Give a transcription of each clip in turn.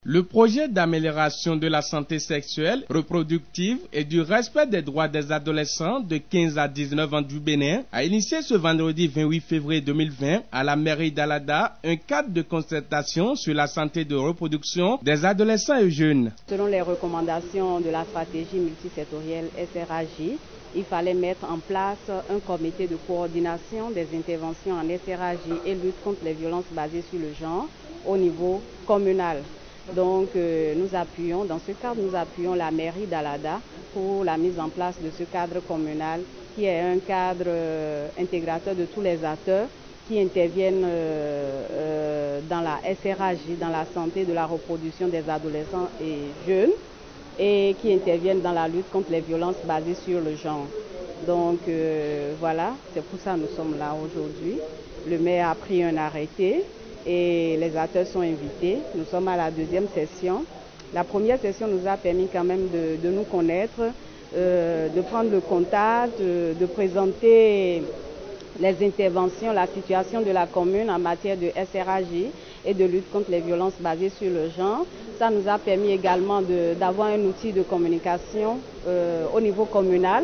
Le projet d'amélioration de la santé sexuelle, reproductive et du respect des droits des adolescents de 15 à 19 ans du Bénin a initié ce vendredi 28 février 2020 à la mairie d'Alada un cadre de concertation sur la santé de reproduction des adolescents et jeunes. Selon les recommandations de la stratégie multisectorielle SRAJ, il fallait mettre en place un comité de coordination des interventions en SRAJ et lutte contre les violences basées sur le genre au niveau communal. Donc dans ce cadre, nous appuyons la mairie d'Alada pour la mise en place de ce cadre communal qui est un cadre intégrateur de tous les acteurs qui interviennent dans la SRAJ, dans la santé de la reproduction des adolescents et jeunes et qui interviennent dans la lutte contre les violences basées sur le genre. Donc voilà, c'est pour ça que nous sommes là aujourd'hui. Le maire a pris un arrêté et les acteurs sont invités. Nous sommes à la deuxième session. La première session nous a permis quand même de nous connaître, de prendre le contact, de présenter les interventions, la situation de la commune en matière de SRAJ et de lutte contre les violences basées sur le genre. Ça nous a permis également d'avoir un outil de communication au niveau communal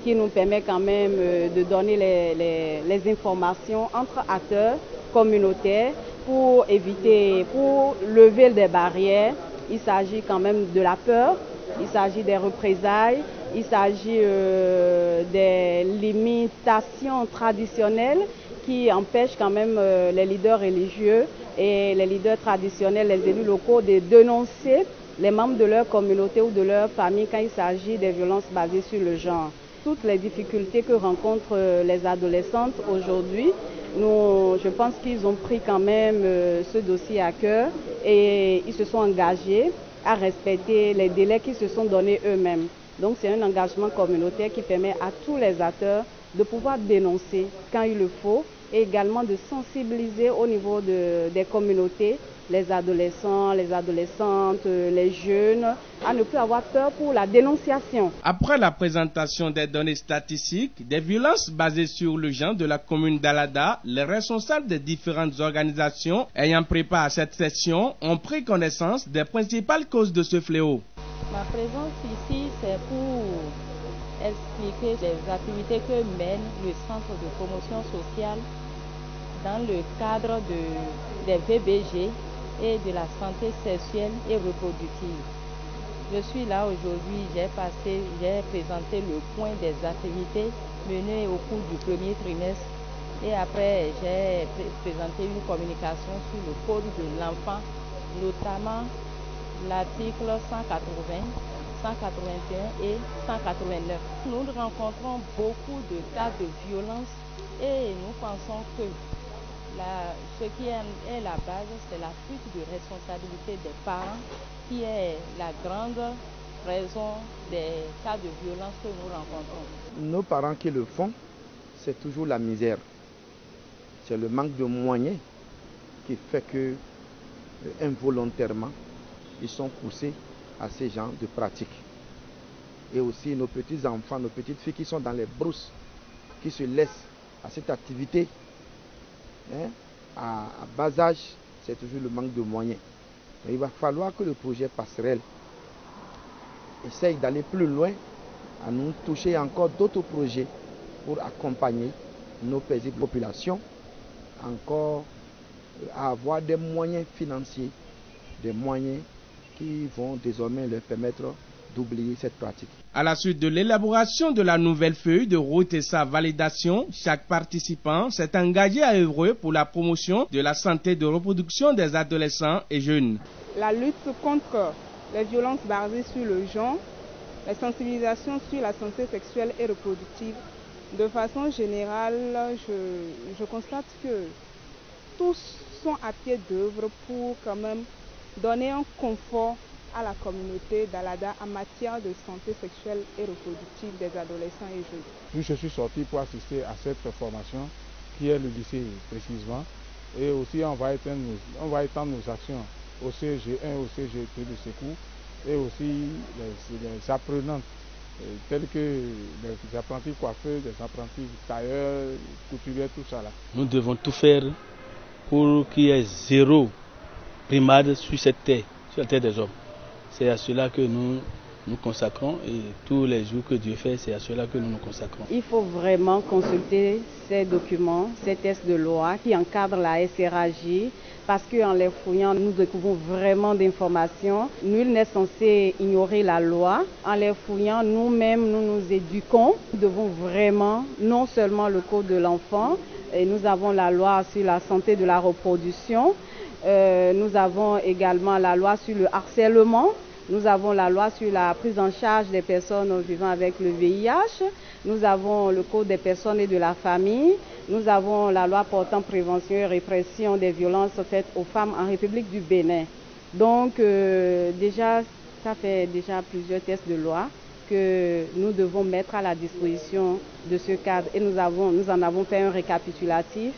qui nous permet quand même de donner les informations entre acteurs communautaires pour lever des barrières. Il s'agit quand même de la peur, il s'agit des représailles, il s'agit des limitations traditionnelles qui empêchent quand même les leaders religieux et les leaders traditionnels, les élus locaux de dénoncer les membres de leur communauté ou de leur famille quand il s'agit des violences basées sur le genre. Toutes les difficultés que rencontrent les adolescentes aujourd'hui, je pense qu'ils ont pris quand même ce dossier à cœur et ils se sont engagés à respecter les délais qu'ils se sont donnés eux-mêmes. Donc c'est un engagement communautaire qui permet à tous les acteurs de pouvoir dénoncer quand il le faut et également de sensibiliser au niveau des communautés, les adolescents, les adolescentes, les jeunes, à ne plus avoir peur pour la dénonciation. Après la présentation des données statistiques des violences basées sur le genre de la commune d'Alada, les responsables des différentes organisations ayant pris part à cette session ont pris connaissance des principales causes de ce fléau. Ma présence ici, c'est pour expliquer les activités que mène le Centre de promotion sociale dans le cadre des VBG et de la santé sexuelle et reproductive. Je suis là aujourd'hui, j'ai présenté le point des activités menées au cours du premier trimestre et après j'ai présenté une communication sur le code de l'enfant, notamment l'article 180, 181 et 189. Nous rencontrons beaucoup de cas de violence et nous pensons que ce qui est la base, c'est la fuite de responsabilité des parents qui est la grande raison des cas de violence que nous rencontrons. Nos parents qui le font, c'est toujours la misère. C'est le manque de moyens qui fait que involontairement, ils sont poussés à ces genres de pratiques. Et aussi nos petits-enfants, nos petites filles qui sont dans les brousses, qui se laissent à cette activité, à bas âge, c'est toujours le manque de moyens. Mais il va falloir que le projet Passerelle essaye d'aller plus loin, à nous toucher encore d'autres projets pour accompagner nos paisibles populations, encore à avoir des moyens financiers, des moyens qui vont désormais leur permettre d'oublier cette pratique. À la suite de l'élaboration de la nouvelle feuille de route et sa validation, chaque participant s'est engagé à œuvrer pour la promotion de la santé de reproduction des adolescents et jeunes. La lutte contre les violences basées sur le genre, la sensibilisation sur la santé sexuelle et reproductive. De façon générale, je constate que tous sont à pied d'œuvre pour quand même donner un confort à la communauté d'Alada en matière de santé sexuelle et reproductive des adolescents et jeunes. Je suis sorti pour assister à cette formation qui est le lycée précisément et aussi on va étendre nos actions au CG1, au CG2 de secours et aussi les apprenantes tels que les apprentis coiffeurs, les apprentis tailleurs, couturiers, tout ça là. Nous devons tout faire pour qu'il y ait zéro primade sur cette terre. sur la terre des hommes. C'est à cela que nous nous consacrons et tous les jours que Dieu fait, c'est à cela que nous nous consacrons. Il faut vraiment consulter ces documents, ces textes de loi qui encadrent la SRAJ parce qu'en les fouillant, nous découvrons vraiment d'informations. Nul n'est censé ignorer la loi. En les fouillant, nous-mêmes, nous nous éduquons. Nous devons vraiment, non seulement le code de l'enfant, et nous avons la loi sur la santé de la reproduction, nous avons également la loi sur le harcèlement. Nous avons la loi sur la prise en charge des personnes vivant avec le VIH. Nous avons le Code des personnes et de la famille. Nous avons la loi portant prévention et répression des violences faites aux femmes en République du Bénin. Donc déjà, ça fait déjà plusieurs textes de loi que nous devons mettre à la disposition de ce cadre. Et nous en avons fait un récapitulatif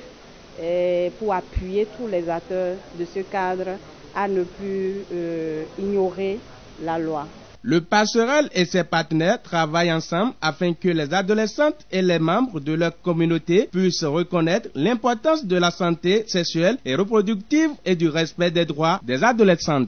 pour appuyer tous les acteurs de ce cadre à ne plus ignorer la loi. Le Passerelle et ses partenaires travaillent ensemble afin que les adolescentes et les membres de leur communauté puissent reconnaître l'importance de la santé sexuelle et reproductive et du respect des droits des adolescentes.